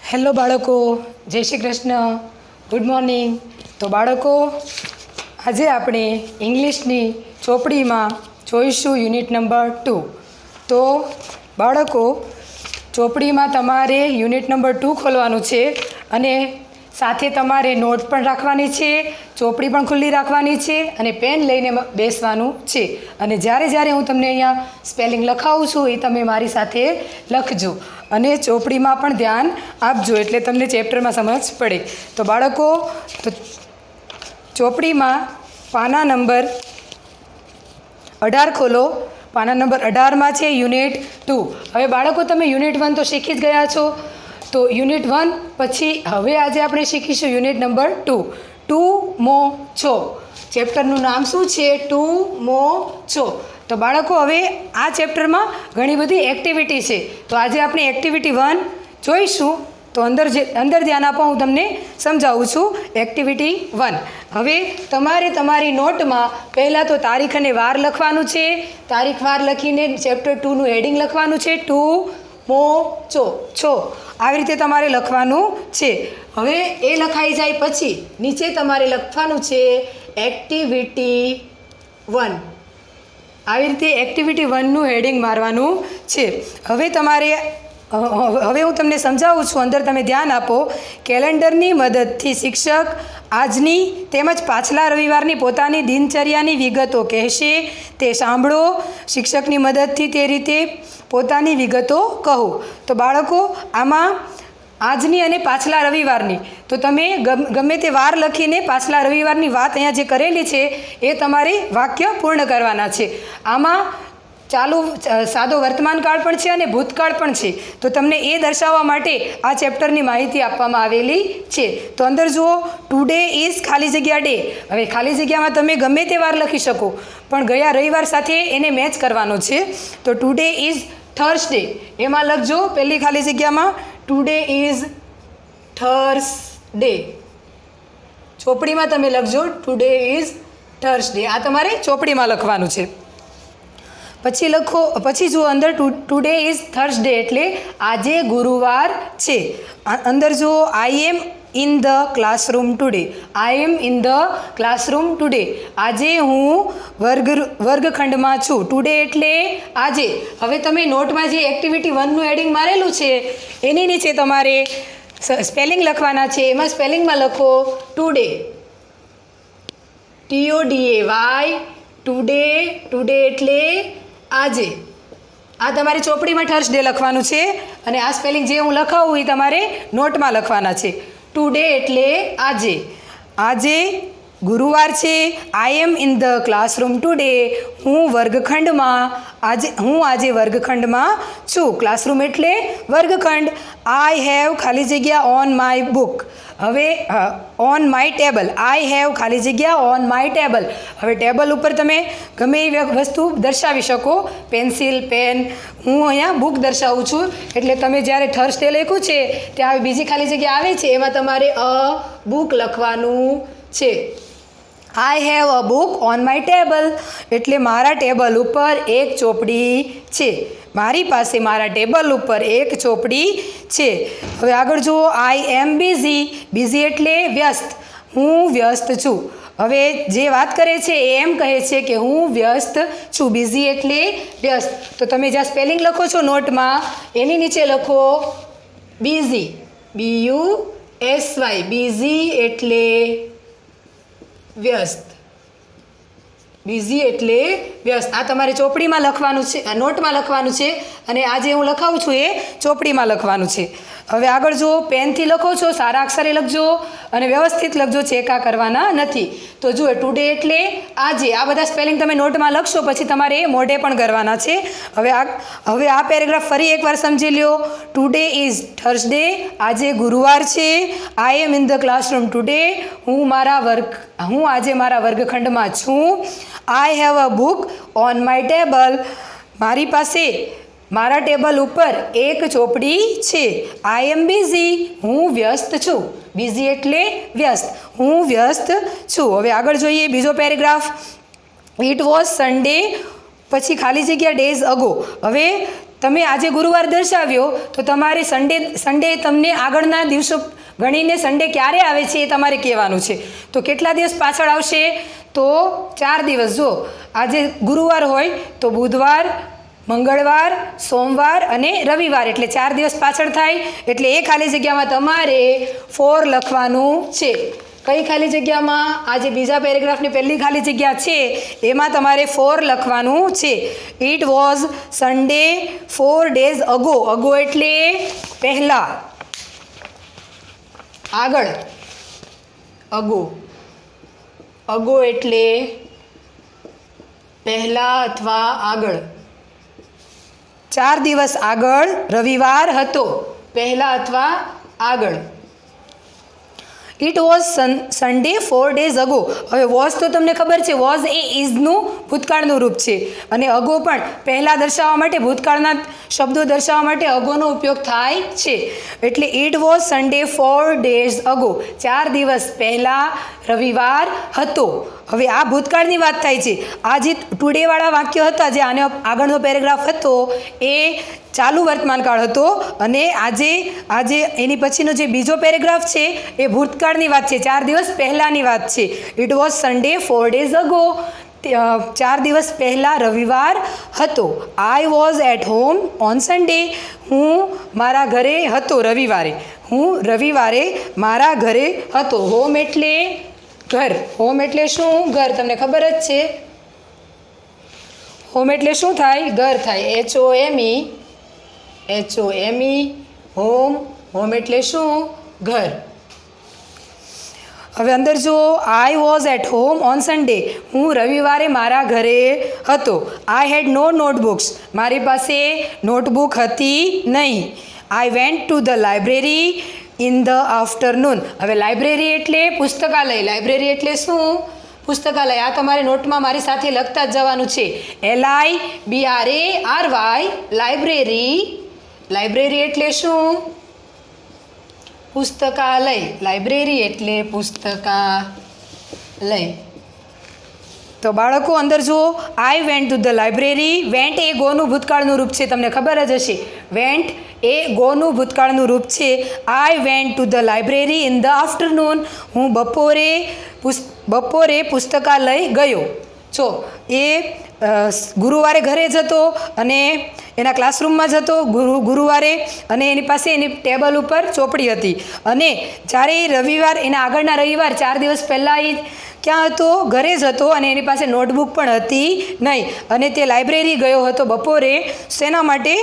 Hello બાળકો, જય Shri Krishna, good morning. તો બાળકો, આજે આપણે ઇંગ્લિશની ચોપડીમાં જોઈશું યુનિટ નંબર 2. તો બાળકો, ચોપડીમાં તમારે યુનિટ નંબર 2 ખોલવાનું છે અને સાથે તમારે નોટ પણ રાખવાની છે, ચોપડી પણ ખુલ્લી રાખવાની છે અને પેન લઈને બેસવાનું છે. અને જ્યારે હું તમને અહીંયા સ્પેલિંગ લખાવું છું એ તમે મારી સાથે લખજો અને ચોપડીમાં પણ ધ્યાન આપજો એટલે તમને ચેપ્ટરમાં સમજ પડે. તો બાળકો, તો ચોપડીમાં પાના નંબર 18 ખોલો. પાના નંબર 18માં છે યુનિટ 2. હવે બાળકો, તમે યુનિટ 1 તો શીખી જ ગયા છો. તો યુનિટ 1 પછી હવે આજે આપણે શીખીશું યુનિટ નંબર 2. ટુ મો છો. ચેપ્ટરનું નામ શું છે? ટુ મો છો. તો બાળકો, હવે આ ચેપ્ટરમાં ઘણી બધી એક્ટિવિટી છે. તો આજે આપણે એક્ટિવિટી 1 જોઈશું. તો અંદર ધ્યાન આપો, હું તમને સમજાવું છું. એક્ટિવિટી 1. હવે તમારે તમારી નોટમાં પહેલાં તો તારીખ અને વાર લખવાનું છે. તારીખ વાર લખીને ચેપ્ટર 2નું હેડિંગ લખવાનું છે. ટુ મો છો. આવી રીતે તમારે લખવાનું છે. હવે એ લખાઈ જાય પછી નીચે તમારે લખવાનું છે એક્ટિવિટી 1. આવી રીતે એક્ટિવિટી 1નું હેડિંગ મારવાનું છે. હવે હું તમને સમજાવું છું. અંદર તમે ધ્યાન આપો. કેલેન્ડરની મદદથી શિક્ષક આજની તેમજ પાછલા રવિવારની પોતાની દિનચર્યાની વિગતો કહેશે. તે સાંભળો. શિક્ષકની મદદથી તે રીતે પોતાની વિગતો કહો. તો બાળકો, આમાં આજની અને પાછલા રવિવારની તો તમે ગમે તે વાર લખીને પાછલા રવિવારની વાત અહીંયા જે કરેલી છે એ તમારે વાક્ય પૂર્ણ કરવાના છે. આમાં ચાલુ સાદો વર્તમાનકાળ પણ છે અને ભૂતકાળ પણ છે. તો તમને એ દર્શાવવા માટે આ ચેપ્ટરની માહિતી આપવામાં આવેલી છે. તો અંદર જુઓ, ટુડે ઇઝ ખાલી જગ્યા ડે. હવે ખાલી જગ્યામાં તમે ગમે તે વાર લખી શકો, પણ ગયા રવિવાર સાથે એને મેચ કરવાનો છે. તો ટુડે ઇઝ થર્સડે એમાં લખજો પહેલી ખાલી જગ્યામાં ટુડે ઇઝ થર્સડે. ચોપડીમાં તમે લખજો ટુડે ઇઝ થર્સડે. આ તમારે ચોપડીમાં લખવાનું છે. પછી જુઓ અંદર ટુડે ઇઝ થર્સડે એટલે આજે ગુરુવાર છે. અંદર જુઓ, I am in the classroom today. I am in the classroom today. આજે હું વર્ગખંડમાં છું. ટુડે એટલે આજે. હવે તમે નોટમાં જે એક્ટિવિટી 1નું હેડિંગ મારેલું છે એની નીચે તમારે સ્પેલિંગ લખવાના છે. એમાં સ્પેલિંગમાં લખો ટુડે, TODAY. ટુડે એટલે આજે. આ તમારે ચોપડીમાં થર્સડે લખવાનું છે અને આ સ્પેલિંગ જે હું લખાવું એ તમારે નોટમાં લખવાના છે. ટુડે એટલે આજે. આજે ગુરુવાર છે. I am in the classroom today. હું આજે વર્ગખંડમાં છું. ક્લાસરૂમ એટલે વર્ગખંડ. આઈ હેવ ખાલી જગ્યા ઓન માય બુક. હવે on my table. I have ખાલી જગ્યા ઓન માય ટેબલ. હવે ટેબલ ઉપર તમે ગમે એ વસ્તુ દર્શાવી શકો, પેન્સિલ, પેન. હું અહીંયા બુક દર્શાવું છું એટલે તમે જ્યારે થર્સડે લખ્યું છે ત્યાં બીજી ખાલી જગ્યા આવે છે એમાં તમારે અ બુક લખવાનું છે. આઈ have a book on my table એટલે મારા ટેબલ ઉપર એક ચોપડી છે. મારી પાસે મારા ટેબલ ઉપર એક ચોપડી છે. હવે આગળ જુઓ, આઈ એમ બિઝી. બિઝી એટલે વ્યસ્ત. હું વ્યસ્ત છું. હવે જે વાત કરે છે એ એમ કહે છે કે હું વ્યસ્ત છું. બિઝી એટલે વ્યસ્ત. તો તમે જ્યાં સ્પેલિંગ લખો છો નોટમાં એની નીચે લખો બિઝી, BUSY. બિઝી એટલે વ્યસ્ત. બિઝી એટલે વ્યસ્ત. આ તમારે ચોપડીમાં લખવાનું છે, નોટમાં લખવાનું છે અને આ જે હું લખાવું છું એ ચોપડીમાં લખવાનું છે. હવે આગળ જુઓ, પેનથી લખો છો સારા અક્ષરે લખજો અને વ્યવસ્થિત લખજો, ચેકા કરવાના નથી. તો જુઓ, ટુડે એટલે આજે. આ બધા સ્પેલિંગ તમે નોટમાં લખશો પછી તમારે મોઢે પણ કરવાના છે. હવે આ પેરેગ્રાફ ફરી એકવાર સમજી લ્યો. Today is Thursday. આજે ગુરુવાર છે. I am in the classroom today. હું આજે મારા વર્ગખંડમાં છું. આઈ have a book on my table. મારી પાસે મારા ટેબલ ઉપર એક ચોપડી છે. I M busy. હું વ્યસ્ત છું. બિઝી એટલે વ્યસ્ત. હું વ્યસ્ત છું. હવે આગળ જોઈએ બીજો પેરેગ્રાફ. It was Sunday. પછી ખાલી જગ્યા ડેઝ અગો. હવે તમે આજે ગુરુવાર દર્શાવ્યો તો તમારે સન્ડે તમને આગળના દિવસો ગણીને સન્ડે ક્યારે આવે છે એ તમારે કહેવાનું છે. તો કેટલા દિવસ પાછળ આવશે? તો 4 દિવસ. જો આજે ગુરુવાર હોય તો બુધવાર, મંગળવાર, સોમવાર અને રવિવાર, એટલે 4 દિવસ પાછળ થાય. એટલે એ ખાલી જગ્યામાં તમારે 4 લખવાનું છે. કઈ ખાલી જગ્યામાં? આ જે બીજા પેરેગ્રાફની પહેલી ખાલી જગ્યા છે એમાં તમારે 4 લખવાનું છે. It was Sunday 4 days ago. Ago એટલે પહેલાં, આગળ. અગો, અગો એટલે પહેલાં અથવા આગળ. 4 દિવસ આગળ રવિવાર હતો, પહેલાં અથવા આગળ. It was Sunday 4 days ago. હવે વોઝ તો તમને ખબર છે, વોઝ એ ઇઝનું ભૂતકાળનું રૂપ છે અને અગો પણ પહેલાં દર્શાવવા માટે, ભૂતકાળના શબ્દો દર્શાવવા માટે અગોનો ઉપયોગ થાય છે. એટલે it was Sunday 4 days ago, 4 દિવસ પહેલાં રવિવાર હતો. હવે આ ભૂતકાળની વાત થાય છે. આ જે ટુડેવાળા વાક્ય હતા, જે આને આગળનો પેરેગ્રાફ હતો, એ ચાલુ વર્તમાનકાળ હતો અને આજે એની પછીનો જે બીજો પેરેગ્રાફ છે એ ભૂતકાળની વાત છે, 4 દિવસ પહેલાંની વાત છે. It was Sunday 4 days ago, 4 દિવસ પહેલાં રવિવાર હતો. I was at home on Sunday. હું મારા ઘરે હતો રવિવારે. હું રવિવારે મારા ઘરે હતો. હોમ એટલે ઘર. હોમ એટલે શું? ઘર. તમને ખબર જ છે હોમ એટલે શું થાય? ઘર થાય. HOME, home. હોમ એટલે શું? ઘર. હવે અંદર જો, I was at home on Sunday. હું રવિવારે મારા ઘરે હતો. I had no notebooks. મારી પાસે નોટબુક હતી નહીં. I went to the library in the afternoon. હવે લાઇબ્રેરી એટલે પુસ્તકાલય. લાઇબ્રેરી એટલે શું? પુસ્તકાલય. આ તમારે નોટમાં મારી સાથે લખતા જ જવાનું છે. LIBRARY, library. લાઇબ્રેરી એટલે શું? પુસ્તકાલય. લાઇબ્રેરી એટલે પુસ્તકાલય. તો બાળકો અંદર જુઓ, I went to the library. Went એ ગોનું ભૂતકાળનું રૂપ છે, તમને ખબર જ હશે. વેન્ટ એ ગોનું ભૂતકાળનું રૂપ છે. આઈ went to the library in the afternoon. હું બપોરે પુસ્તકાલય ગયો. જો એ ગુરુવારે ઘરે જ હતો અને એના ક્લાસરૂમમાં જ હતો ગુરુવારે, અને એની પાસે એની ટેબલ ઉપર ચોપડી હતી. અને જ્યારે રવિવાર, એના આગળના રવિવાર 4 દિવસ પહેલાં એ ક્યાં હતો? ઘરે જ હતો અને એની પાસે નોટબુક પણ હતી નહીં. અને તે લાઇબ્રેરી ગયો હતો બપોરે. શેના માટે?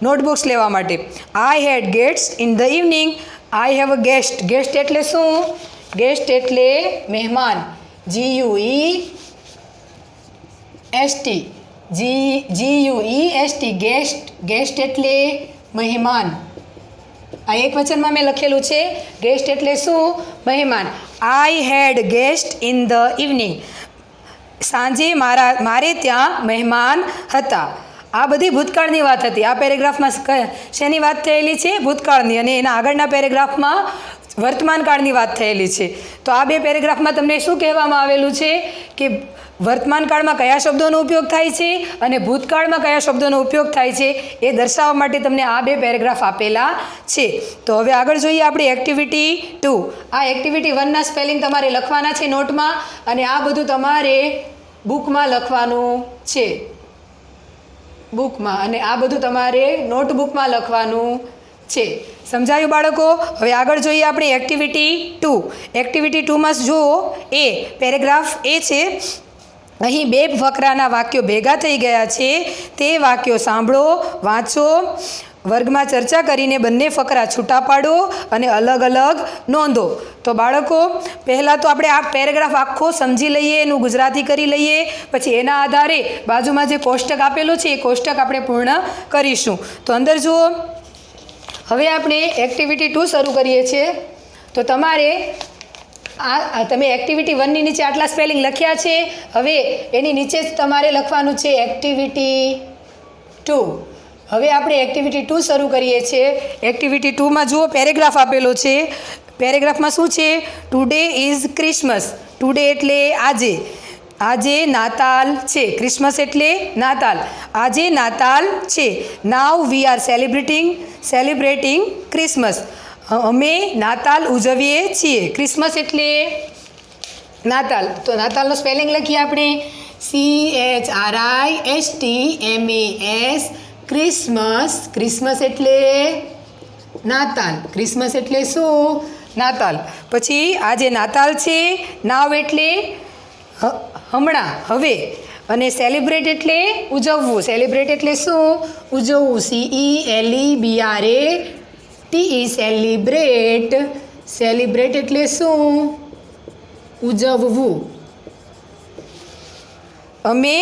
નોટબુક્સ લેવા માટે. I had guest in the evening. I have a guest. Guest એટલે શું? ગેસ્ટ એટલે મહેમાન. GUEST. ગેસ્ટ એટલે મહેમાન. આ એક વચનમાં મેં લખેલું છે. ગેસ્ટ એટલે શું? મહેમાન. આઈ had guest in the evening. સાંજે મારે ત્યાં મહેમાન હતા. આ બધી ભૂતકાળની વાત હતી. આ પેરેગ્રાફમાં શેની વાત થયેલી છે? ભૂતકાળની. અને એના આગળના પેરેગ્રાફમાં વર્તમાનકાળની વાત થયેલી છે. તો આ 2 પેરેગ્રાફમાં તમને શું કહેવામાં આવેલું છે કે વર્તમાનકાળમાં કયા શબ્દોનો ઉપયોગ થાય છે અને ભૂતકાળમાં કયા શબ્દોનો ઉપયોગ થાય છે એ દર્શાવવા માટે તમને આ 2 પેરેગ્રાફ આપેલા છે. તો હવે આગળ જોઈએ આપણે એક્ટિવિટી 2. આ એક્ટિવિટી 1ના સ્પેલિંગ તમારે લખવાના છે નોટમાં, અને આ બધું તમારે બુકમાં લખવાનું છે. બુકમાં. અને આ બધું તમારે નોટબુકમાં લખવાનું છે. સમજાયું બાળકો? હવે આગળ જોઈએ આપણે એક્ટિવિટી 2. એક્ટિવિટી 2માં જુઓ, એ પેરેગ્રાફ એ છે. અહીં 2 ફકરાના વાક્યો ભેગા થઈ ગયા છે. તે વાક્યો સાંભળો, વાંચો, વર્ગમાં ચર્ચા કરીને બંને ફકરા છૂટા પાડો અને અલગ અલગ નોંધો. તો બાળકો, પહેલાં તો આપણે આ પેરેગ્રાફ આખો સમજી લઈએ, એનું ગુજરાતી કરી લઈએ, પછી એના આધારે બાજુમાં જે કોષ્ટક આપેલું છે એ કોષ્ટક આપણે પૂર્ણ કરીશું. તો અંદર જુઓ, હવે આપણે એક્ટિવિટી 2 શરૂ કરીએ છીએ. તો તમારે તમે એક્ટિવિટી 1ની નીચે આટલા સ્પેલિંગ લખ્યા છે. હવે એની નીચે જ તમારે લખવાનું છે એક્ટિવિટી 2. હવે આપણે એક્ટિવિટી 2 શરૂ કરીએ છીએ. એક્ટિવિટી 2માં જુઓ, પેરેગ્રાફ આપેલો છે. પેરેગ્રાફમાં શું છે? Today is Christmas. ટુડે એટલે આજે. આજે નાતાલ છે. ક્રિસમસ એટલે નાતાલ. આજે નાતાલ છે. નાવ વી આર સેલિબ્રેટિંગ ક્રિસમસ. અમે નાતાલ ઉજવીએ છીએ. ક્રિસમસ એટલે નાતાલ. તો નાતાલનો સ્પેલિંગ લખીએ આપણે CHRISTMAS. ક્રિસમસ. ક્રિસમસ એટલે નાતાલ. ક્રિસમસ એટલે શું? નાતાલ. પછી આજે નાતાલ છે. નાવ એટલે હમણાં, હવે. અને સેલિબ્રેટ એટલે ઉજવવું. સેલિબ્રેટ એટલે શું? ઉજવવું. CELEBRATE. સેલિબ્રેટ. સેલિબ્રેટ એટલે શું? ઉજવવું. અમે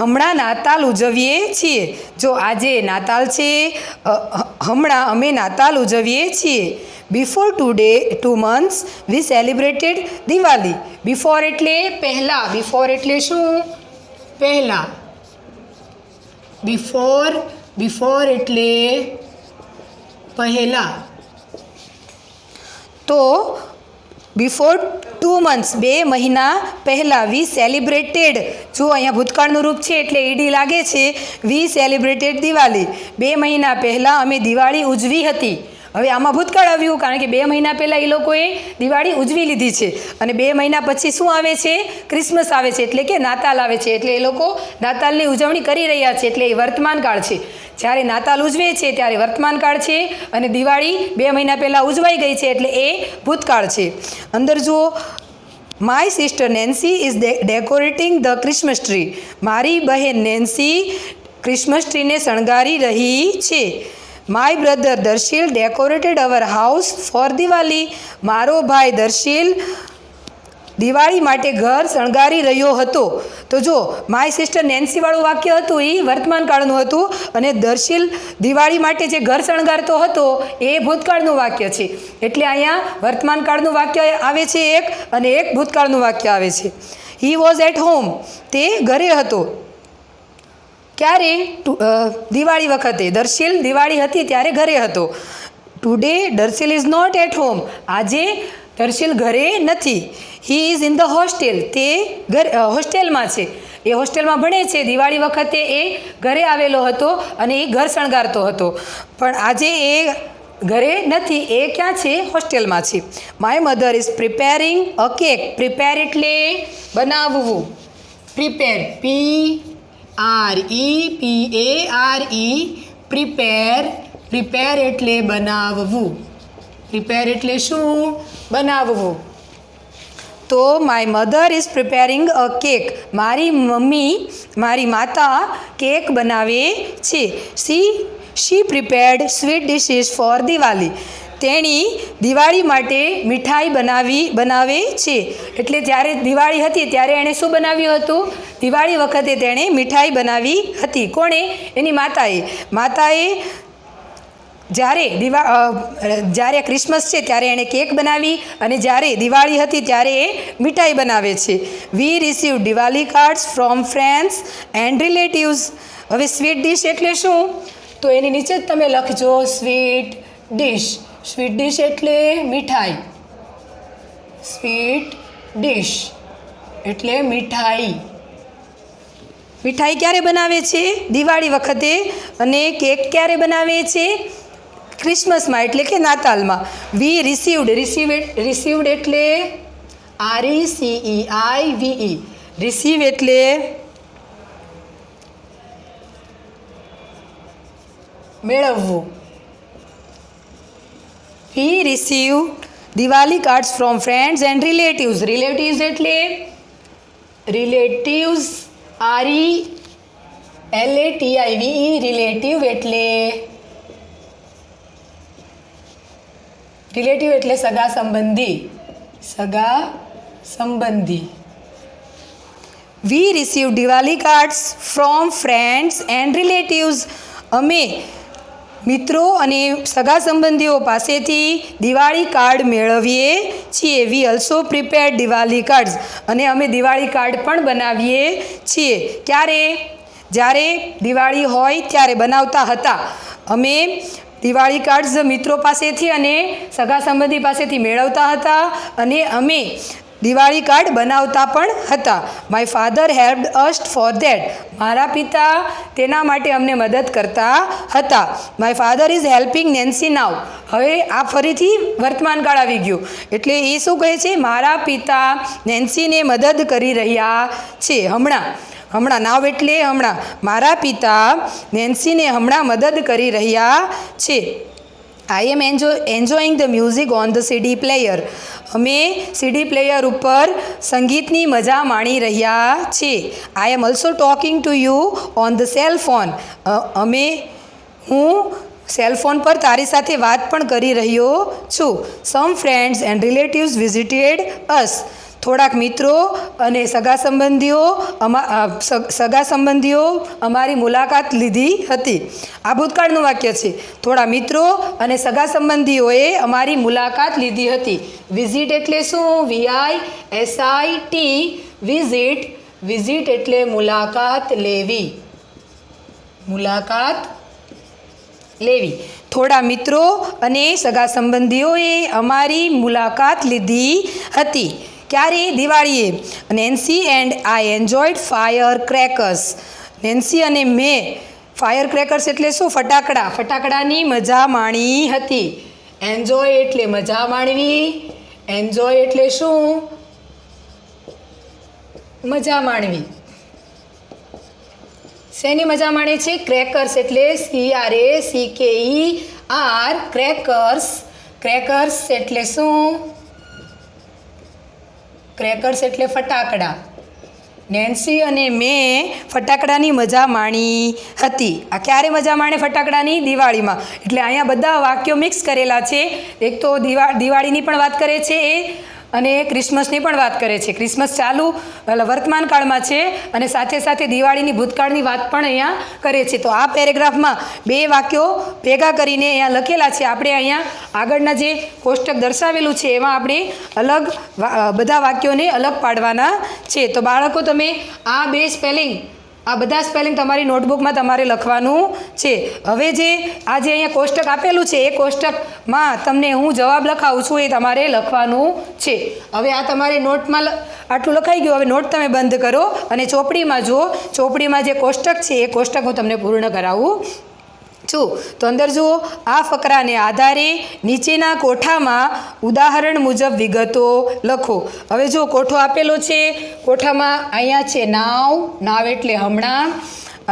હમણાં નાતાલ ઉજવીએ છીએ. જો આજે નાતાલ છે, હમણાં અમે નાતાલ ઉજવીએ છીએ. Before 2 months we celebrated Diwali. Before એટલે પહેલાં. બિફોર એટલે શું? પહેલાં. બિફોર એટલે પહેલાં. તો બિફોર 2 months 2 મહિના પહેલાં વી સેલિબ્રેટેડ. જો અહીંયા ભૂતકાળનું રૂપ છે એટલે ઈડી લાગે છે. We celebrated Diwali. 2 મહિના પહેલાં અમે દિવાળી ઉજવી હતી. હવે આમાં ભૂતકાળ આવ્યું કારણ કે 2 મહિના પહેલાં એ લોકોએ દિવાળી ઉજવી લીધી છે. અને 2 મહિના પછી શું આવે છે? ક્રિસમસ આવે છે, એટલે કે નાતાલ આવે છે. એટલે એ લોકો નાતાલની ઉજવણી કરી રહ્યા છે, એટલે એ વર્તમાનકાળ છે. જ્યારે નાતાલ ઉજવે છે ત્યારે વર્તમાનકાળ છે અને દિવાળી 2 મહિના પહેલાં ઉજવાઈ ગઈ છે એટલે એ ભૂતકાળ છે. અંદર જુઓ, my sister Nancy is decorating the Christmas tree. મારી બહેન નેન્સી ક્રિસમસ ટ્રીને શણગારી રહી છે. My brother Darshil decorated our house for Diwali. મારો ભાઈ દર્શિલ દિવાળી માટે ઘર શણગારી રહ્યો હતો. તો જો માય સિસ્ટર નેન્સીવાળું વાક્ય હતું એ વર્તમાન કાળનું હતું અને દર્શિલ દિવાળી માટે જે ઘર શણગારતો હતો એ ભૂતકાળનું વાક્ય છે. એટલે અહીંયા વર્તમાન કાળનું વાક્ય આવે છે એક અને એક ભૂતકાળનું વાક્ય આવે છે. He was at home. તે ઘરે હતો. ક્યારે? દિવાળી વખતે. દર્શિલ દિવાળી હતી ત્યારે ઘરે હતો. Today Darshil is not at home. આજે દર્શિલ ઘરે નથી. He is in the hostel. તે હોસ્ટેલમાં છે. એ હોસ્ટેલમાં ભણે છે. દિવાળી વખતે એ ઘરે આવેલો હતો અને એ ઘર શણગારતો હતો. પણ આજે એ ઘરે નથી. એ ક્યાં છે? હોસ્ટેલમાં છે. My mother is preparing a cake. Prepare એટલે બનાવવું. પ્રિપેર. PREPARE. પ્રિપેર. પ્રિપેર એટલે બનાવવું. પ્રિપેર એટલે શું? બનાવવું. તો my mother is preparing a cake. મારી મમ્મી, મારી માતા કેક બનાવે છે. She prepared sweet dishes for Diwali. તેણી દિવાળી માટે મીઠાઈ બનાવે છે. એટલે જ્યારે દિવાળી હતી ત્યારે એણે શું બનાવ્યું હતું? દિવાળી વખતે તેણે મીઠાઈ બનાવી હતી. કોણે? એની માતાએ જ્યારે ક્રિસમસ છે ત્યારે એણે કેક બનાવી અને જ્યારે દિવાળી હતી ત્યારે એ મીઠાઈ બનાવે છે. We receive Diwali cards from friends and relatives. હવે સ્વીટ ડિશ એટલે શું? તો એની નીચે જ તમે લખજો સ્વીટ ડિશ. સ્વીટ ડિશ એટલે મીઠાઈ. સ્વીટ ડિશ એટલે મીઠાઈ. મીઠાઈ ક્યારે બનાવે છે? દિવાળી વખતે. અને કેક ક્યારે બનાવે છે? ક્રિસમસમાં એટલે કે નાતાલમાં. વી રિસીવ્ડ એટલે RECEIVE. રિસીવ એટલે મેળવવું. We receive Diwali cards from friends and relatives. Relatives એટલે રિલેટિવ્સ. RELATIVE. રિલેટિવ એટલે સગા સંબંધી. સગા સંબંધી. We receive Diwali cards from friends and relatives. અમે મિત્રો અને સગા સંબંધીઓ પાસેથી દિવાળી કાર્ડ મેળવીએ છીએ. We also prepared Diwali cards. અને અમે દિવાળી કાર્ડ પણ બનાવીએ છીએ. ક્યારે? જ્યારે દિવાળી હોય ત્યારે બનાવતા હતા. અમે દિવાળી કાર્ડ્સ મિત્રો પાસેથી અને સગા સંબંધી પાસેથી મેળવતા હતા અને અમે દિવાળી કાર્ડ બનાવતા પણ હતા. My father helped us for that. મારા પિતા તેના માટે અમને મદદ કરતા હતા. My father is helping Nancy now. હવે આ ફરીથી વર્તમાન કાળ આવી ગયું એટલે એ શું કહે છે? મારા પિતા નેન્સીને મદદ કરી રહ્યા છે. હમણાં નાવ એટલે હમણાં. મારા પિતા નેન્સીને હમણાં મદદ કરી રહ્યા છે. I am enjoying the music on the CD player. અમે સીડી પ્લેયર ઉપર સંગીતની મજા માણી રહ્યા છીએ. I am also talking to you on the cell phone. હું સેલફોન પર તારી સાથે વાત પણ કરી રહ્યો છું. Some friends and relatives visited us. થોડાક મિત્રો અને સગા સંબંધીઓ અમારી મુલાકાત લીધી હતી. આ ભૂતકાળનું વાક્ય છે. થોડા મિત્રો અને સગા સંબંધીઓએ અમારી મુલાકાત લીધી હતી. વિઝિટ એટલે શું? VISIT વિઝિટ એટલે મુલાકાત લેવી. થોડા મિત્રો અને સગા સંબંધીઓએ અમારી મુલાકાત લીધી હતી. ક્યારે? દિવાળીએ. Nancy and I enjoyed fire crackers. Nancy અને મેં ફાયર ક્રેકર્સ એટલે શું? ફટાકડાની મજા માણી હતી. એન્જોય એટલે મજા માણવી. એન્જોય એટલે શું? મજા માણવી. શેની મજા માણે છે? ક્રેકર્સ એટલે CRACKER ક્રેકર્સ એટલે શું? ક્રેકર્સ એટલે ફટાકડા. નેન્સી અને મેં ફટાકડાની મજા માણી હતી. આ ક્યારે મજા માણે ફટાકડાની? દિવાળીમાં. એટલે અહીંયા બધા વાક્યો મિક્સ કરેલા છે. એક તો દિવાળીની પણ વાત કરે છે એ, અને ક્રિસમસની પણ વાત કરે છે. ક્રિસમસ ચાલુ વર્તમાન કાળમાં છે અને સાથે સાથે દિવાળીની ભૂતકાળની વાત પણ અહીંયા કરે છે. તો આ પેરેગ્રાફમાં બે વાક્યો ભેગા કરીને અહીંયા લખેલા છે. આપણે અહીંયા આગળના જે કોષ્ટક દર્શાવેલું છે એમાં આપણે અલગ બધા વાક્યોને અલગ પાડવાના છે. તો બાળકો તમે આ બધા સ્પેલિંગ તમારી નોટબુકમાં તમારે લખવાનું છે. હવે જે આજે અહીંયા કોષ્ટક આપેલું છે એ કોષ્ટકમાં તમને હું જવાબ લખાવું છું એ તમારે લખવાનું છે. હવે આ તમારે નોટમાં આટલું લખાઈ ગયું. હવે નોટ તમે બંધ કરો અને ચોપડીમાં જુઓ. ચોપડીમાં જે કોષ્ટક છે એ કોષ્ટક હું તમને પૂર્ણ કરાવું છું. તો અંદર જુઓ. આ ફકરાને આધારે નીચેના કોઠામાં ઉદાહરણ મુજબ વિગતો લખો. હવે જો કોઠો આપેલો છે. કોઠામાં અહીંયા છે નાવ એટલે હમણાં,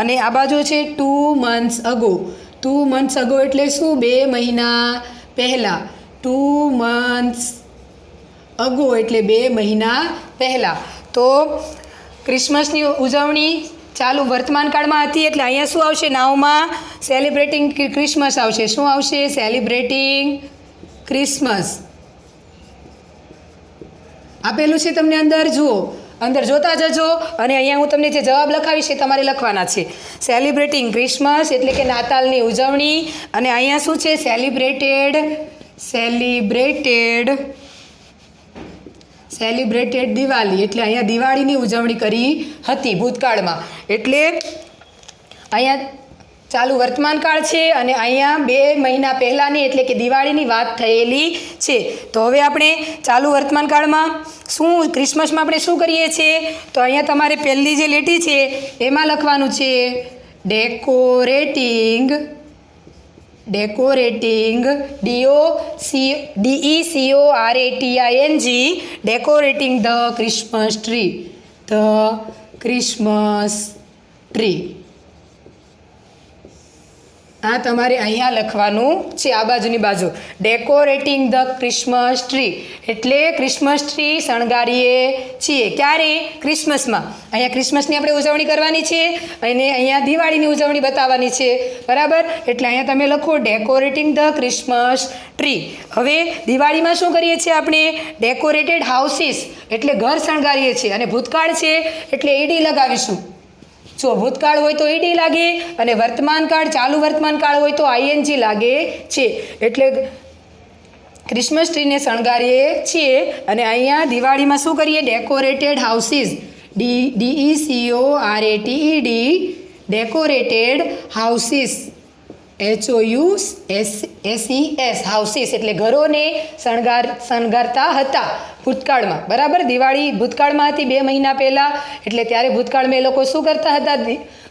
અને આ બાજુ છે 2 months ago. 2 months ago એટલે શું? 2 મહિના પહેલાં. 2 months ago એટલે 2 મહિના પહેલાં. તો ક્રિસમસની ઉજવણી ચાલુ વર્તમાન કાળમાં હતી એટલે અહીંયા શું આવશે? નાવમાં સેલિબ્રેટિંગ ક્રિસમસ આવશે. શું આવશે? સેલિબ્રેટિંગ ક્રિસમસ આપેલું છે તમને અંદર. જુઓ, અંદર જોતા જજો અને અહીંયા હું તમને જે જવાબ લખાવીશ એ તમારે લખવાના છે. સેલિબ્રેટિંગ ક્રિસમસ એટલે કે નાતાલની ઉજવણી. અને અહીંયા શું છે? સેલિબ્રેટેડ દિવાળી એટલે અહીંયા દિવાળીની ઉજવણી કરી હતી ભૂતકાળમાં. એટલે અહીંયા ચાલુ વર્તમાન કાળ છે અને અહીંયા 2 મહિના પહેલાંની એટલે કે દિવાળીની વાત થયેલી છે. તો હવે આપણે ચાલુ વર્તમાન કાળમાં ક્રિસમસમાં આપણે શું કરીએ છીએ? તો અહીંયા તમારે પહેલી જે લીટી છે એમાં લખવાનું છે decorating decorating the Christmas tree. આ તમારે અહીંયા લખવાનું છે. આ બાજુની બાજુ ડેકોરેટિંગ ધ ક્રિસમસ ટ્રી એટલે ક્રિસમસ ટ્રી શણગારીએ છીએ. ક્યારે? ક્રિસમસમાં. અહીંયા ક્રિસમસની આપણે ઉજવણી કરવાની છે અને અહીંયા દિવાળીની ઉજવણી બતાવવાની છે. બરાબર? એટલે અહીંયા તમે લખો ડેકોરેટિંગ ધ ક્રિસમસ ટ્રી. હવે દિવાળીમાં શું કરીએ છીએ આપણે? ડેકોરેટેડ હાઉસીસ એટલે ઘર શણગારીએ છીએ. અને ભૂતકાળ છે એટલે ઈડી લગાવીશું. જો ભૂતકાળ હોય તો ઈડી લાગે અને ચાલુ વર્તમાન કાળ હોય તો ING લાગે છે. એટલે ક્રિસમસ ટ્રીને શણગારીએ છીએ. અને અહીંયા દિવાળીમાં શું કરીએ? Decorated houses DECORATED decorated houses HOUSES houses એટલે ઘરોને શણગારતા હતા ભૂતકાળમાં. બરાબર, દિવાળી ભૂતકાળમાં હતી 2 મહિના પહેલાં, એટલે ત્યારે ભૂતકાળમાં એ લોકો શું કરતા હતા?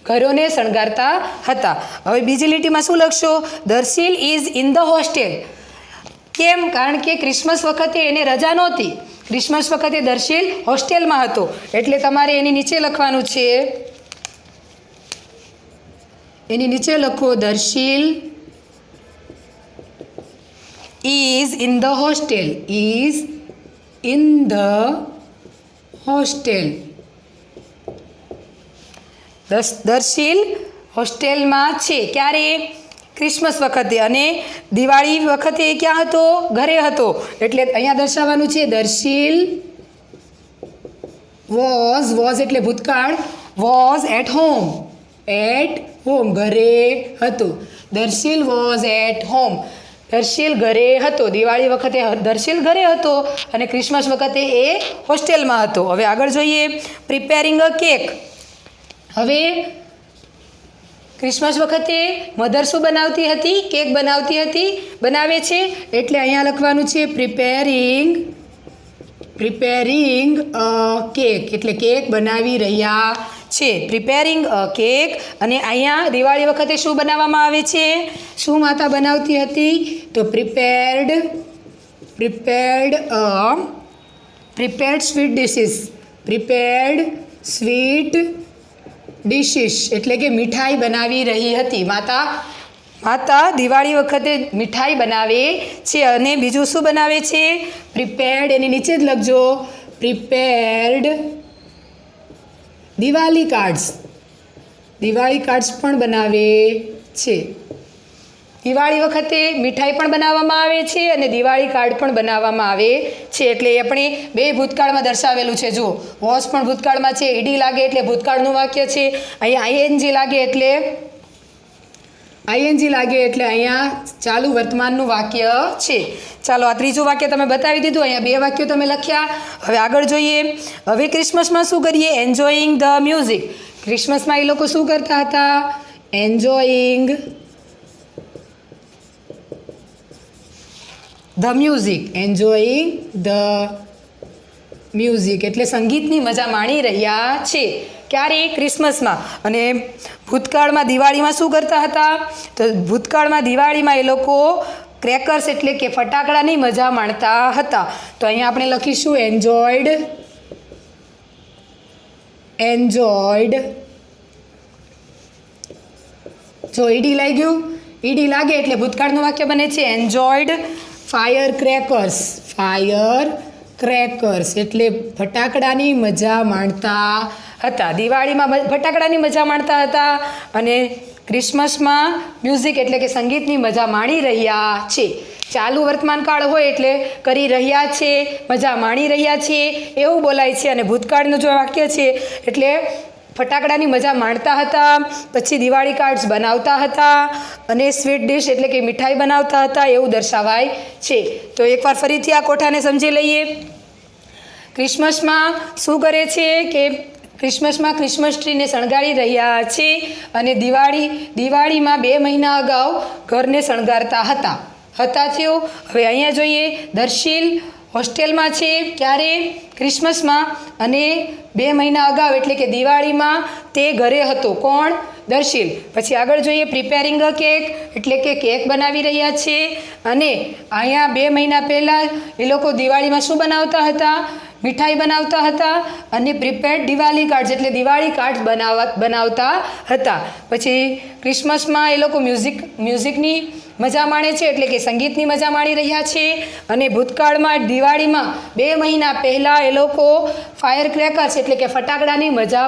ઘરોને શણગારતા હતા. હવે બીજી લીટીમાં શું લખશો? Darsheel is in the hostel. કેમ? કારણ કે ક્રિસમસ વખતે એને રજા નહોતી. ક્રિસમસ વખતે દર્શીલ હોસ્ટેલમાં હતો, એટલે તમારે એની નીચે લખવાનું છે. એની નીચે લખો Darsheel is in the hostel. Is in the hostel. Darsheel હોસ્ટેલમાં છે. ક્યારે? ક્રિસમસ વખતે. અને દિવાળી વખતે ક્યાં હતો? ઘરે હતો. એટલે અહીંયા દર્શાવવાનું છે દર્શીલ વોઝ એટલે ભૂતકાળ, was at home. At home ઘરે હતો. Darshil was at home. Darshil ઘરે હતો. દિવાળી વખતે દર્શીલ ઘરે હતો અને ક્રિસમસ વખતે એ હોસ્ટેલમાં હતો. હવે આગળ જોઈએ. Preparing a cake. હવે ક્રિસમસ વખતે મધર શું બનાવતી હતી? કેક બનાવતી હતી, બનાવે છે. એટલે અહીંયા લખવાનું છે પ્રિપેરિંગ અ કેક, એટલે કેક બનાવી રહ્યા છે. Preparing a cake. અને અહીંયા દિવાળી વખતે શું બનાવવામાં આવે છે? શું માતા બનાવતી હતી? તો prepared sweet dishes. Prepared sweet dishes એટલે કે મીઠાઈ બનાવી રહી હતી. માતા દિવાળી વખતે મીઠાઈ બનાવે છે. અને બીજું શું બનાવે છે? પ્રિપેર્ડ. એની નીચે જ લખજો prepared Diwali cards. Diwali cards પણ બનાવે છે. દિવાળી વખતે મીઠાઈ પણ બનાવવામાં આવે છે અને દિવાળી કાર્ડ પણ બનાવવામાં આવે છે. એટલે આપણે 2 ભૂતકાળમાં દર્શાવેલું છે. જુઓ, વોઝ પણ ભૂતકાળમાં છે. ઈડી લાગે એટલે ભૂતકાળનું વાક્ય છે. અહીંયા ING લાગે એટલે અહીંયા ચાલુ વર્તમાનનું વાક્ય છે. ચાલો, આ ત્રીજું વાક્ય તમે બતાવી દીધું. અહીંયા 2 વાક્યો તમે લખ્યા. હવે આગળ જોઈએ. હવે ક્રિસમસમાં શું કરીએ? Enjoying the music. ક્રિસમસમાં એ લોકો શું કરતા હતા? Enjoying the music. Enjoying the music એટલે સંગીતની મજા માણી રહ્યા છે. ક્યારે? ક્રિસમસમાં. અને ભૂતકાળમાં દિવાળીમાં શું કરતા હતા? તો ભૂતકાળમાં દિવાળીમાં એ લોકો ક્રેકર્સ એટલે કે ફટાકડાની મજા માણતા હતા. તો અહીંયા આપણે લખીશું એન્જોયડ. જો ઈડી લાગ્યું? ઈડી લાગે એટલે ભૂતકાળનું વાક્ય બને છે એન્જોયડ ફાયર ક્રેકર્સ એટલે ફટાકડાની મજા માણતા હતા. દિવાળીમાં ફટાકડાની મજા માણતા હતા અને ક્રિસમસમાં મ્યુઝિક એટલે કે સંગીતની મજા માણી રહ્યા છે. ચાલુ વર્તમાન કાળ હોય એટલે કરી રહ્યા છે, મજા માણી રહ્યા છે એવું બોલાય છે. અને ભૂતકાળનું જો વાક્ય છે એટલે ફટાકડાની મજા માણતા હતા, પછી દિવાળી કાર્ડ્સ બનાવતા હતા અને સ્વીટ ડિશ એટલે કે મીઠાઈ બનાવતા હતા એવું દર્શાવાય છે. તો એકવાર ફરીથી આ કોઠાને સમજી લઈએ. ક્રિસમસમાં શું કરે છે કે ક્રિસમસમાં ક્રિસમસ ટ્રીને શણગારી રહ્યા છે અને દિવાળીમાં 2 મહિના અગાઉ ઘરને શણગારતા હતા થયો. હવે અહીંયા જોઈએ દર્શીલ હોસ્ટેલમાં છે. ક્યારે? ક્રિસમસમાં. અને 2 મહિના અગાઉ એટલે કે દિવાળીમાં તે ઘરે હતો. કોણ? દર્શીલ. પછી આગળ જોઈએ પ્રિપેરિંગ અ કેક એટલે કે કેક બનાવી રહ્યા છે. અને અહીંયા 2 મહિના પહેલાં એ લોકો દિવાળીમાં શું બનાવતા હતા? મીઠાઈ બનાવતા હતા. અને પ્રિપેર્ડ દિવાળી કાર્ડ્સ એટલે દિવાળી કાર્ડ્સ બનાવતા હતા. પછી ક્રિસમસમાં એ લોકો મ્યુઝિકની મજા માણે છે એટલે કે સંગીતની મજા માણી રહ્યા છે. અને ભૂતકાળમાં દિવાળીમાં 2 મહિના પહેલાં એ લોકો ફાયર ક્રેકર્સ એટલે કે ફટાકડાની મજા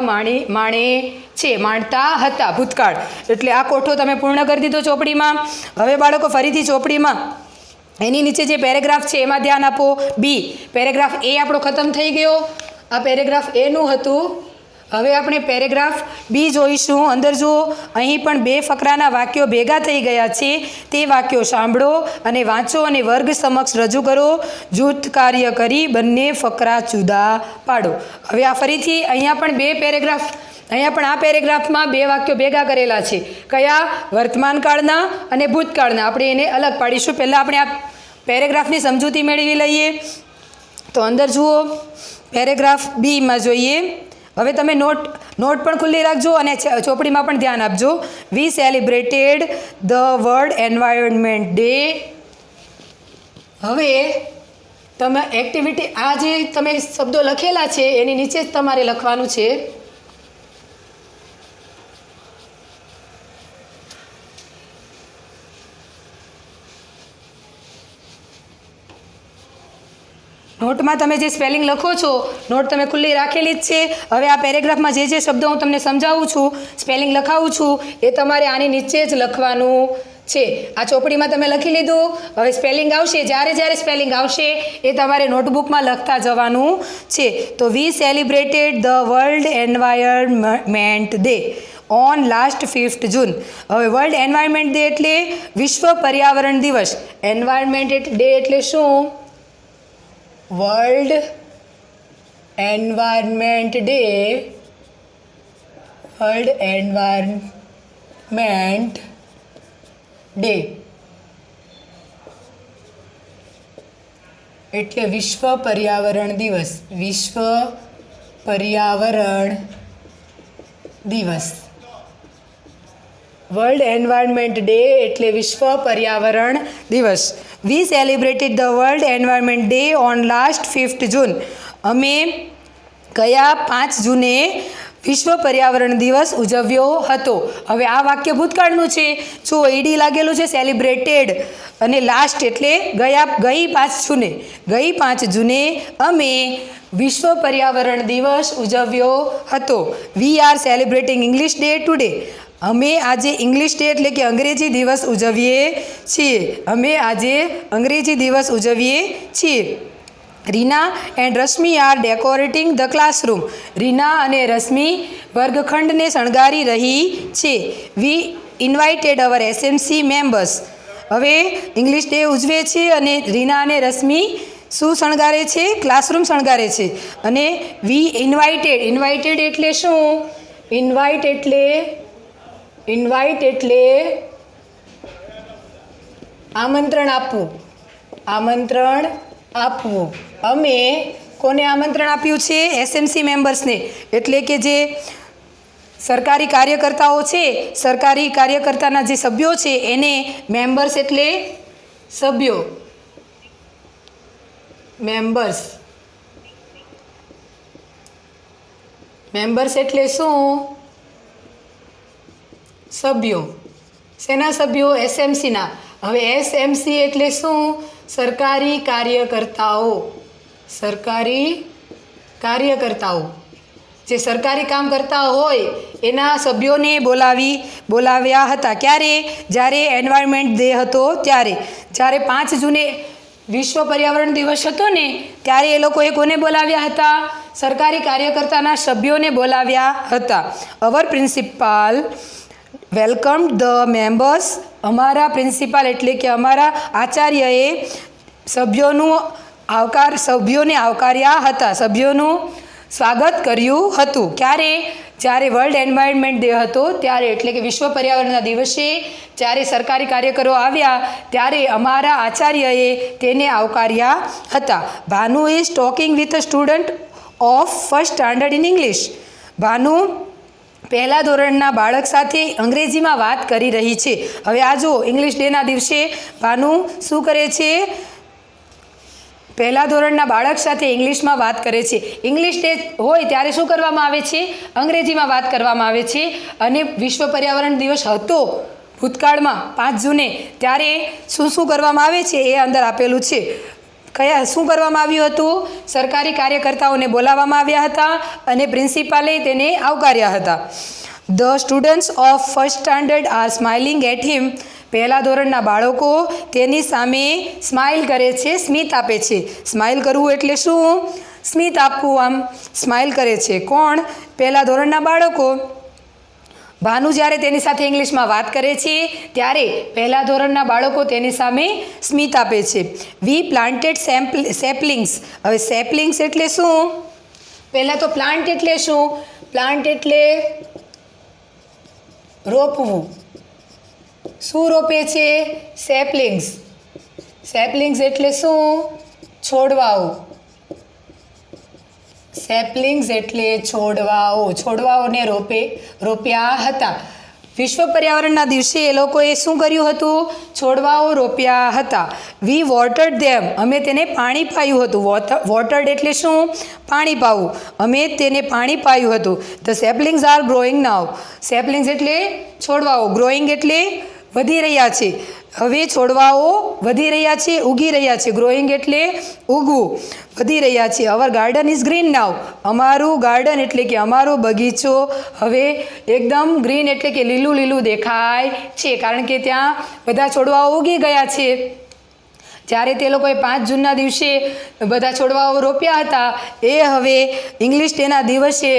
માણતા હતા ભૂતકાળ. એટલે આ કોઠો તમે પૂર્ણ કરી દીધો ચોપડીમાં. હવે બાળકો ફરીથી ચોપડીમાં એની નીચે જે પેરેગ્રાફ છે એમાં ધ્યાન આપો. બી પેરેગ્રાફ એ આપણો ખતમ થઈ ગયો. આ પેરેગ્રાફ એનું હતું. હવે આપણે પેરેગ્રાફ બી જોઈશું. અંદર જુઓ, અહીં પણ બે ફકરાના વાક્યો ભેગા થઈ ગયા છે. તે વાક્યો સાંભળો અને વાંચો અને વર્ગ સમક્ષ રજૂ કરો. જૂથ કાર્ય કરી બંને ફકરા જુદા પાડો. હવે આ ફરીથી અહીંયા પણ બે પેરેગ્રાફ, અહીંયા પણ આ પેરેગ્રાફમાં બે વાક્યો ભેગા કરેલા છે. કયા? વર્તમાન કાળના અને ભૂતકાળના. આપણે એને અલગ પાડીશું. પહેલાં આપણે આ પેરેગ્રાફની સમજૂતી મેળવી લઈએ. તો અંદર જુઓ, પેરેગ્રાફ બીમાં જોઈએ. હવે તમે નોટ પણ ખુલ્લી રાખજો અને ચોપડીમાં પણ ધ્યાન આપજો. વી celebrated the world environment day. હવે તમે એક્ટિવિટી, આ જે તમે શબ્દો લખેલા છે એની નીચે જ તમારે લખવાનું છે. નોટમાં તમે જે સ્પેલિંગ લખો છો, નોટ તમે ખુલ્લી રાખેલી જ છે. હવે આ પેરેગ્રાફમાં જે શબ્દો હું તમને સમજાવું છું, સ્પેલિંગ લખાવું છું, એ તમારે આની નીચે જ લખવાનું છે. આ ચોપડીમાં તમે લખી લીધું. હવે સ્પેલિંગ આવશે, જ્યારે સ્પેલિંગ આવશે એ તમારે નોટબુકમાં લખતા જવાનું છે. તો વી celebrated the world environment day on last 5th જૂન. હવે વર્લ્ડ એન્વાયરમેન્ટ ડે એટલે વિશ્વ પર્યાવરણ દિવસ. એન્વાયરમેન્ટ ડે એટલે શું? World environment day, world environment day એટલે વિશ્વ પર્યાવરણ દિવસ. વિશ્વ પર્યાવરણ દિવસ. વર્લ્ડ એન્વાયરમેન્ટ ડે એટલે વિશ્વ પર્યાવરણ દિવસ. વી celebrated the world environment day on last 5th જૂન. અમે ગયા 5 જૂને વિશ્વ પર્યાવરણ દિવસ ઉજવ્યો હતો. હવે આ વાક્ય ભૂતકાળનું છે. જો ઈડી લાગેલું છે, સેલિબ્રેટેડ, અને લાસ્ટ એટલે ગઈ 5 જૂને. ગઈ 5 જૂને અમે વિશ્વ પર્યાવરણ દિવસ ઉજવ્યો હતો. We are celebrating English day today. અમે આજે ઇંગ્લિશ ડે એટલે કે અંગ્રેજી દિવસ ઉજવીએ છીએ. અમે આજે અંગ્રેજી દિવસ ઉજવીએ છીએ. Reena and Rashmi are decorating the classroom. Reena અને રશ્મિ વર્ગખંડને શણગારી રહી છે. We invited our SMC members. હવે ઇંગ્લિશ ડે ઉજવે છે અને રીના અને રશ્મિ શું શણગારે છે? ક્લાસરૂમ શણગારે છે. અને વી ઇન્વાઇટેડ એટલે શું? ઇન્વાઇટ એટલે આમંત્રણ આપવું. આમંત્રણ આપવું. અમે કોને આમંત્રણ આપ્યું છે? એસએમસી મેમ્બર્સને. એટલે કે જે સરકારી કાર્યકર્તાઓ છે, સરકારી કાર્યકર્તાના જે સભ્યો છે એને મેમ્બર્સ એટલે સભ્યો. મેમ્બર્સ એટલે શું? સભ્યો. શેના સભ્યો? એસએમસીના. હવે એસએમસી એટલે શું? સરકારી કાર્યકર્તાઓ. સરકારી કાર્યકર્તાઓ જે સરકારી કામ કરતા હોય એના સભ્યોને બોલાવ્યા હતા. ક્યારે? જ્યારે એન્વાયરમેન્ટ ડે હતો ત્યારે. જ્યારે 5 જૂને વિશ્વ પર્યાવરણ દિવસ હતો ને, ત્યારે એ લોકોએ કોને બોલાવ્યા હતા? સરકારી કાર્યકર્તાના સભ્યોને બોલાવ્યા હતા. અવર પ્રિન્સિપાલ વેલકમ ધ મેમ્બર્સ. અમારા પ્રિન્સિપાલ એટલે કે અમારા આચાર્યએ સભ્યોને આવકાર્યા હતા. સભ્યોનું સ્વાગત કર્યું હતું. ક્યારે? જ્યારે વર્લ્ડ એન્વાયરમેન્ટ ડે હતો ત્યારે. એટલે કે વિશ્વ પર્યાવરણના દિવસે જ્યારે સરકારી કાર્યકરો આવ્યા ત્યારે અમારા આચાર્યએ તેને આવકાર્યા હતા. Bhanu is talking with a student of first standard in English. Bhanu પહેલા ધોરણના બાળક સાથે અંગ્રેજીમાં વાત કરી રહી છે. હવે આ જો ઇંગ્લિશ ડેના દિવસે ભાનુ શું કરે છે? પહેલા ધોરણના બાળક સાથે ઇંગ્લિશમાં વાત કરે છે. ઇંગ્લિશ ડે હોય ત્યારે શું કરવામાં આવે છે? અંગ્રેજીમાં વાત કરવામાં આવે છે. અને વિશ્વ પર્યાવરણ દિવસ હતો ભૂતકાળમાં 5 જૂને, ત્યારે શું કરવામાં આવે છે એ અંદર આપેલું છે. શું કરવામાં આવ્યું હતું? સરકારી કાર્યકર્તાઓને બોલાવવામાં આવ્યા હતા અને પ્રિન્સિપાલે તેને આવકાર્યા હતા. The students of first standard are smiling at him. પહેલા ધોરણના બાળકો તેની સામે સ્માઇલ કરે છે, સ્મિત આપે છે. સ્માઇલ કરવું એટલે શું? સ્મિત આપવું, આમ સ્માઇલ કરે છે. કોણ? પહેલા ધોરણના બાળકો. ભાનુ જ્યારે તેની સાથે ઇંગ્લિશમાં વાત કરે છે ત્યારે પહેલા ધોરણના બાળકો તેની સામે સ્મિત આપે છે. વી પ્લાન્ટેડ સેપલિંગ્સ. હવે સેપલિંગ્સ એટલે શું? પહેલાં તો પ્લાન્ટ એટલે શું? પ્લાન્ટ એટલે રોપવું. શું રોપે છે? સેપલિંગ્સ. સેપલિંગ્સ એટલે શું? છોડવાઓ. સેપલિંગ્સ એટલે છોડવાઓ. છોડવાઓને રોપ્યા હતા. વિશ્વ પર્યાવરણના દિવસે એ લોકોએ શું કર્યું હતું? છોડવાઓ રોપ્યા હતા. વી વોટર્ડ ધેમ. અમે તેને પાણી પાયું હતું. વોટર્ડ એટલે શું? પાણી પાવું. અમે તેને પાણી પાયું હતું. The saplings are growing now. Saplings એટલે છોડવાઓ. ગ્રોઈંગ એટલે વધી રહ્યા છે. હવે છોડવાઓ વધી રહ્યા છે, ઉગી રહ્યા છે. ગ્રોઈંગ એટલે ઉગવું, વધી રહ્યા છે. અવર ગાર્ડન ઇઝ ગ્રીન નાવ. અમારું ગાર્ડન એટલે કે અમારો બગીચો હવે એકદમ ગ્રીન એટલે કે લીલું લીલું દેખાય છે, કારણ કે ત્યાં બધા છોડવાઓ ઉગી ગયા છે. જ્યારે તે લોકોએ 5 જૂનના દિવસે બધા છોડવાઓ રોપ્યા હતા એ હવે ઇંગ્લિશ ડેના દિવસે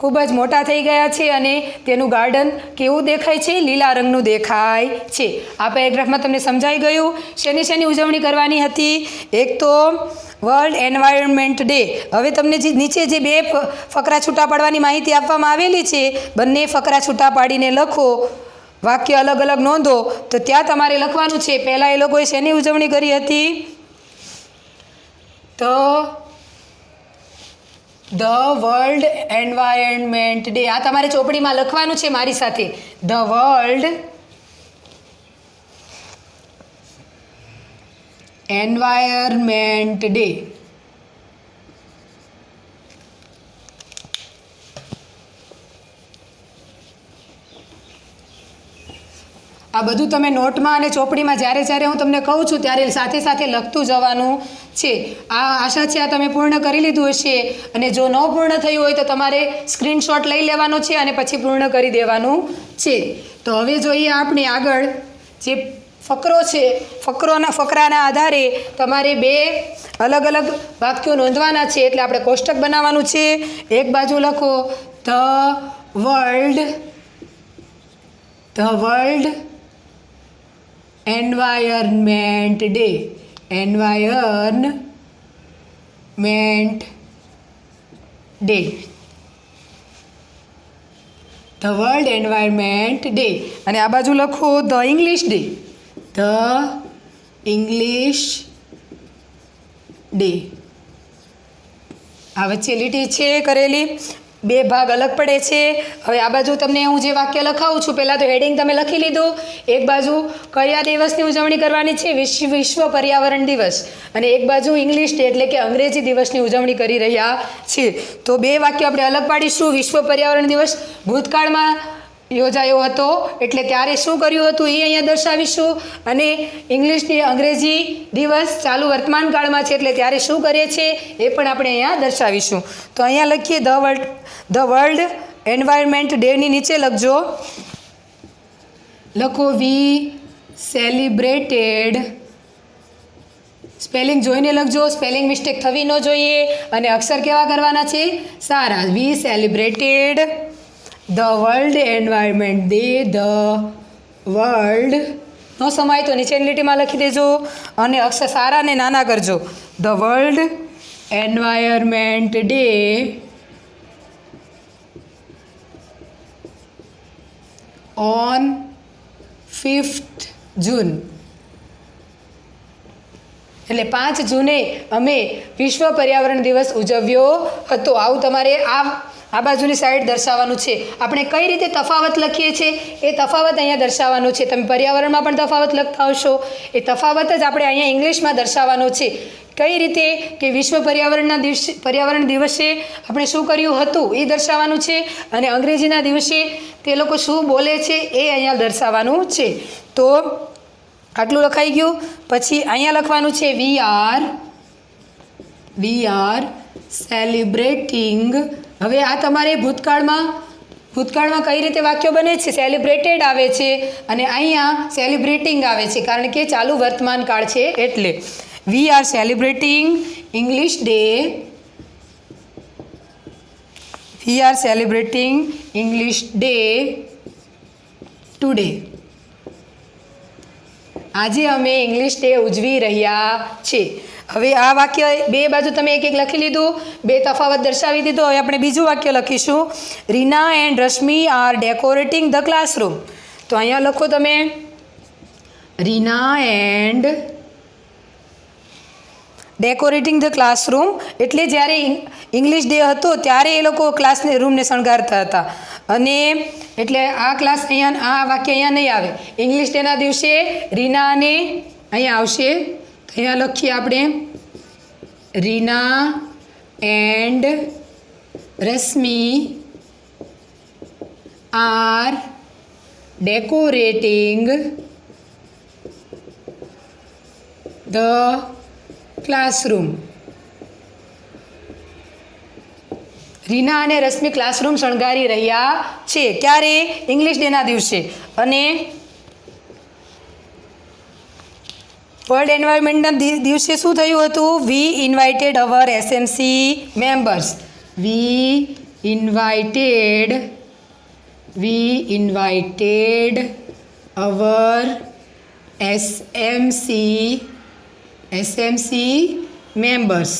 ખૂબ જ મોટા થઈ ગયા છે અને તેનું ગાર્ડન કેવું દેખાય છે? લીલા રંગનું દેખાય છે. આ પેરેગ્રાફમાં તમને સમજાઈ ગયું શેની ઉજવણી કરવાની હતી? એક તો વર્લ્ડ એન્વાયરમેન્ટ ડે. હવે તમને જે નીચે જે 2 ફકરા છૂટા પાડવાની માહિતી આપવામાં આવેલી છે, બંને ફકરા છૂટા પાડીને લખો, વાક્ય અલગ અલગ નોંધો. તો ત્યાં તમારે લખવાનું છે પહેલાં એ લોકોએ શેની ઉજવણી કરી હતી? તો ધ વર્લ્ડ એન્વાયરમેન્ટ ડે. આ તમારે ચોપડીમાં લખવાનું છે મારી સાથે. The world environment day. આ બધું તમે નોટમાં અને ચોપડીમાં જ્યારે હું તમને કહું છું ત્યારે સાથે સાથે લખતું જવાનું છે. આ આશા છે આ તમે પૂર્ણ કરી લીધું હશે, અને જો ન પૂર્ણ થયું હોય તો તમારે સ્ક્રીનશોટ લઈ લેવાનો છે અને પછી પૂર્ણ કરી દેવાનું છે. તો હવે જોઈએ આપણે આગળ જે ફકરો છે. ફકરાના આધારે તમારે 2 અલગ અલગ વાક્યો નોંધવાના છે. એટલે આપણે કોષ્ટક બનાવવાનું છે. એક બાજુ લખો the world environment day. Environment day. The world environment day. અને આ બાજુ લખો the English day. The English day. આ વચ્ચે લીટી છે કરેલી, 2 ભાગ અલગ પડે છે. હવે આ બાજુ તમને હું જે વાક્ય લખાવું છું, પહેલાં તો હેડિંગ તમે લખી લીધું. એક બાજુ કયા દિવસની ઉજવણી કરવાની છે? વિશ્વ પર્યાવરણ દિવસ. અને એક બાજુ ઇંગ્લિશ ડે એટલે કે અંગ્રેજી દિવસની ઉજવણી કરી રહ્યા છીએ. તો 2 વાક્યો આપણે અલગ પાડીશું. વિશ્વ પર્યાવરણ દિવસ ભૂતકાળમાં યોજાયો હતો એટલે ત્યારે શું કર્યું હતું એ અહીંયા દર્શાવીશું, અને ઇંગ્લિશ ડે અંગ્રેજી દિવસ ચાલુ વર્તમાન કાળમાં છે એટલે ત્યારે શું કરીએ છીએ એ પણ આપણે અહીંયા દર્શાવીશું. તો અહીંયા લખીએ ધ વર્લ્ડ એન્વાયરમેન્ટ ડેની નીચે લખજો, લખો વી સેલિબ્રેટેડ. સ્પેલિંગ જોઈને લખજો, સ્પેલિંગ મિસ્ટેક થવી ન જોઈએ, અને અક્ષર કેવા કરવાના છે? સારા. We celebrated the world environment day. The world નો સમાય તો નીચેની લીટીમાં લખી દેજો, અને અક્ષર સારા ને નાના કરજો. The world environment day on 5th જૂન. એટલે 5 જૂને અમે વિશ્વ પર્યાવરણ દિવસ ઉજવ્યો હતો. આવું તમારે આ બાજુની સાઈડ દર્શાવવાનું છે. આપણે કઈ રીતે તફાવત લખીએ છીએ એ તફાવત અહીંયા દર્શાવવાનું છે. તમે પર્યાવરણમાં પણ તફાવત લખતા હશો, એ તફાવત જ આપણે અહીંયા ઇંગ્લિશમાં દર્શાવવાનો છે. કઈ રીતે કે વિશ્વ પર્યાવરણ દિવસે આપણે શું કર્યું હતું એ દર્શાવવાનું છે, અને અંગ્રેજીના દિવસે તે લોકો શું બોલે છે એ અહીંયા દર્શાવવાનું છે. તો આટલું લખાઈ ગયું. પછી અહીંયા લખવાનું છે વી આર સેલિબ્રેટિંગ. હવે આ તમારે ભૂતકાળમાં કઈ રીતે વાક્યો બને છે? સેલિબ્રેટેડ આવે છે, અને અહીંયા સેલિબ્રેટિંગ આવે છે, કારણ કે ચાલુ વર્તમાન કાળ છે એટલે. We are celebrating English day we are celebrating English day today. આજે અમે ઇંગ્લિશ ડે ઉજવી રહ્યા છીએ. હવે આ વાક્ય બે બાજુ તમે એક એક લખી લીધું, બે તફાવત દર્શાવી દીધો. હવે આપણે બીજું વાક્ય લખીશું. Reena and Rashmi are decorating the classroom. તો અહીંયા લખો તમે Reena and decorating the classroom, એટલે જ્યારે ઇંગ્લિશ ડે હતો ત્યારે એ લોકો ક્લાસને રૂમને શણગારતા હતા. અને એટલે આ ક્લાસ અહીંયા આ વાક્ય અહીંયા નહીં આવે. ઇંગ્લિશ ડેના દિવસે રીનાને અહીંયા આવશે. અહીંયા લખીએ આપણે Reena and Rashmi are decorating the classroom. Reena અને રશ્મિ ક્લાસરૂમ શણગારી રહ્યા છે. ક્યારે? ઇંગ્લિશ ડેના દિવસે. અને વર્લ્ડ એન્વાયરમેન્ટના દિવસે શું થયું હતું? વી invited our SMC members. V invited our SMC members,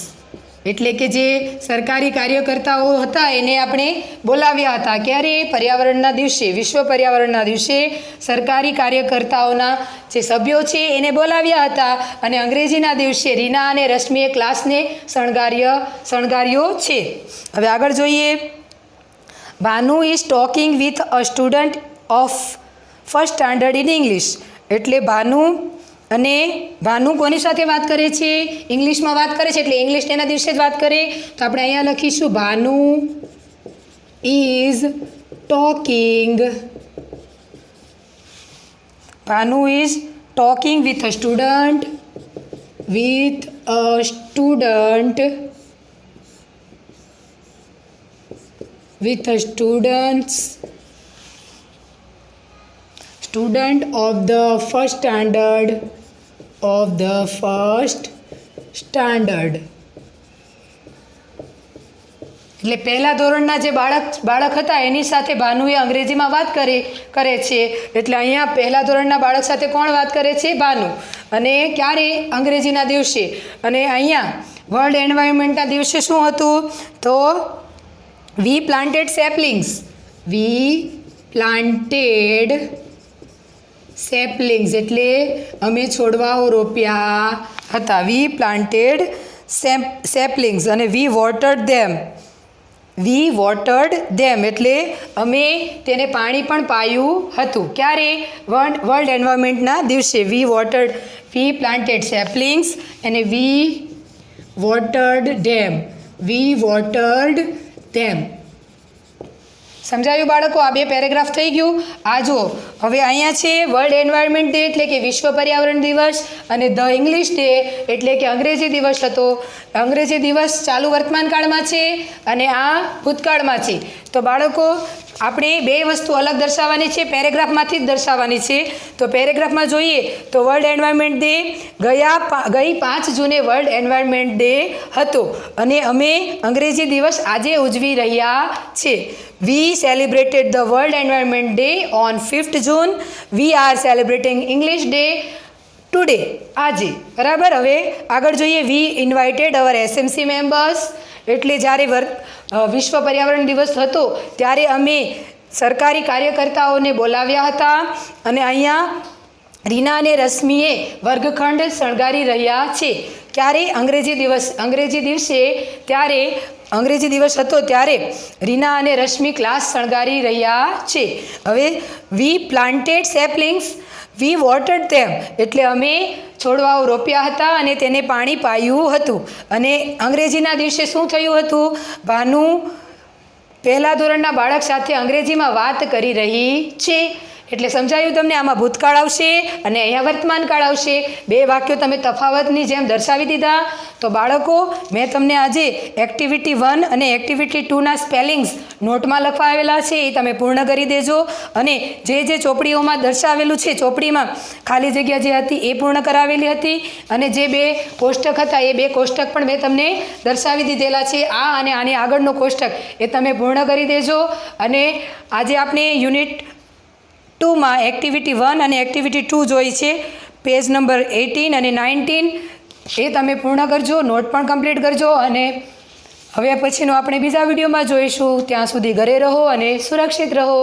એટલે કે જે સરકારી કાર્યકર્તાઓ હતા એને આપણે બોલાવ્યા હતા. ક્યારે? પર્યાવરણના દિવસે, વિશ્વ પર્યાવરણના દિવસે સરકારી કાર્યકર્તાઓના જે સભ્યો છે એને બોલાવ્યા હતા. અને અંગ્રેજીના દિવસે રીના અને રશ્મિએ ક્લાસને શણગાર્યો છે. હવે આગળ જોઈએ. Bhanu is talking with a student of first standard in English. એટલે ભાનુ કોની સાથે વાત કરે છે? ઇંગ્લિશમાં વાત કરે છે, એટલે ઇંગ્લિશ ડેના દિવસે જ વાત કરે. તો આપણે અહીંયા લખીશું Bhanu is talking with a student of the first standard. એટલે પહેલા ધોરણના જે બાળક હતા એની સાથે ભાનુએ અંગ્રેજીમાં વાત કરે છે. એટલે અહીંયા પહેલા ધોરણના બાળક સાથે કોણ વાત કરે છે? ભાનુ. અને ક્યારે? અંગ્રેજીના દિવસે. અને અહીંયા વર્લ્ડ એન્વાયરમેન્ટના દિવસે શું હતું? તો વી પ્લાન્ટેડ સેપલિંગ્સ, એટલે અમે છોડવાઓ રોપ્યા હતા. વી પ્લાન્ટેડ સેપલિંગ્સ. અને વી વોટર્ડ ધેમ, એટલે અમે તેને પાણી પણ પાયું હતું. ક્યારે? વર્લ્ડ એન્વાયરમેન્ટના દિવસે. વી પ્લાન્ટેડ સેપલિંગ્સ અને વી વોટર્ડ ધેમ. સમજાયું બાળકો? આ બે પેરેગ્રાફ થઈ ગયું. આ જુઓ, હવે અહીંયા છે વર્લ્ડ એન્વાયરમેન્ટ ડે એટલે કે વિશ્વ પર્યાવરણ દિવસ, અને ધ ઇંગ્લિશ ડે એટલે કે અંગ્રેજી દિવસ હતો. અંગ્રેજી દિવસ ચાલુ વર્તમાનકાળમાં છે અને આ ભૂતકાળમાં છે. તો બાળકો આપણે બે વસ્તુ અલગ દર્શાવવાની છે, પેરેગ્રાફમાંથી જ દર્શાવવાની છે. તો પેરેગ્રાફમાં જોઈએ તો વર્લ્ડ એન્વાયરમેન્ટ ડે ગઈ 5 જૂને વર્લ્ડ એન્વાયરમેન્ટ ડે હતો અને અમે અંગ્રેજી દિવસ આજે ઉજવી રહ્યા છે. We celebrated the World Environment Day on 5th June. We are celebrating English Day today. આજે. બરાબર? હવે આગળ જોઈએ. We invited our SMC members. એટલે જ્યારે વિશ્વ પર્યાવરણ દિવસ હતો ત્યારે અમે સરકારી કાર્યકર્તાઓને બોલાવ્યા હતા. અને અહીંયા રીના અને રશ્મિએ વર્ગખંડ શણગારી રહ્યા છે. ક્યારે? અંગ્રેજી દિવસ હતો ત્યારે રીના અને રશ્મિ ક્લાસ શણગારી રહ્યા છે. હવે વી પ્લાન્ટેડ સેપલિંગ્સ, વી વોટર્ડ ધેમ, એટલે અમે છોડવાઓ રોપ્યા હતા અને તેને પાણી પાયું હતું. અને અંગ્રેજીના દિવસે શું થયું હતું? ભાનુ પહેલા ધોરણના બાળક સાથે અંગ્રેજીમાં વાત કરી રહી છે. એટલે સમજાયું તમને? આમાં ભૂતકાળ આવશે અને અહીંયા વર્તમાન કાળ આવશે. બે વાક્યો તમે તફાવતની જેમ દર્શાવી દીધા. તો બાળકો, મેં તમને આજે એક્ટિવિટી 1 અને એક્ટિવિટી 2ના સ્પેલિંગ્સ નોટમાં લખાવેલા છે, એ તમે પૂર્ણ કરી દેજો. અને જે ચોપડીઓમાં દર્શાવેલું છે, ચોપડીમાં ખાલી જગ્યા જે હતી એ પૂર્ણ કરાવેલી હતી. અને જે 2 કોષ્ટક હતા એ 2 કોષ્ટક પણ મેં તમને દર્શાવી દીધેલા છે. આ અને આની આગળનો કોષ્ટક એ તમે પૂર્ણ કરી દેજો. અને આજે આપણે યુનિટ 2માં એક્ટિવિટી 1 અને એક્ટિવિટી 2 જોઈ છે. પેજ નંબર 18 અને 19 એ તમે પૂર્ણ કરજો, નોટ પણ કમ્પ્લીટ કરજો. અને હવે પછીનો આપણે બીજા વિડીયોમાં જોઈશું. ત્યાં સુધી ઘરે રહો અને સુરક્ષિત રહો.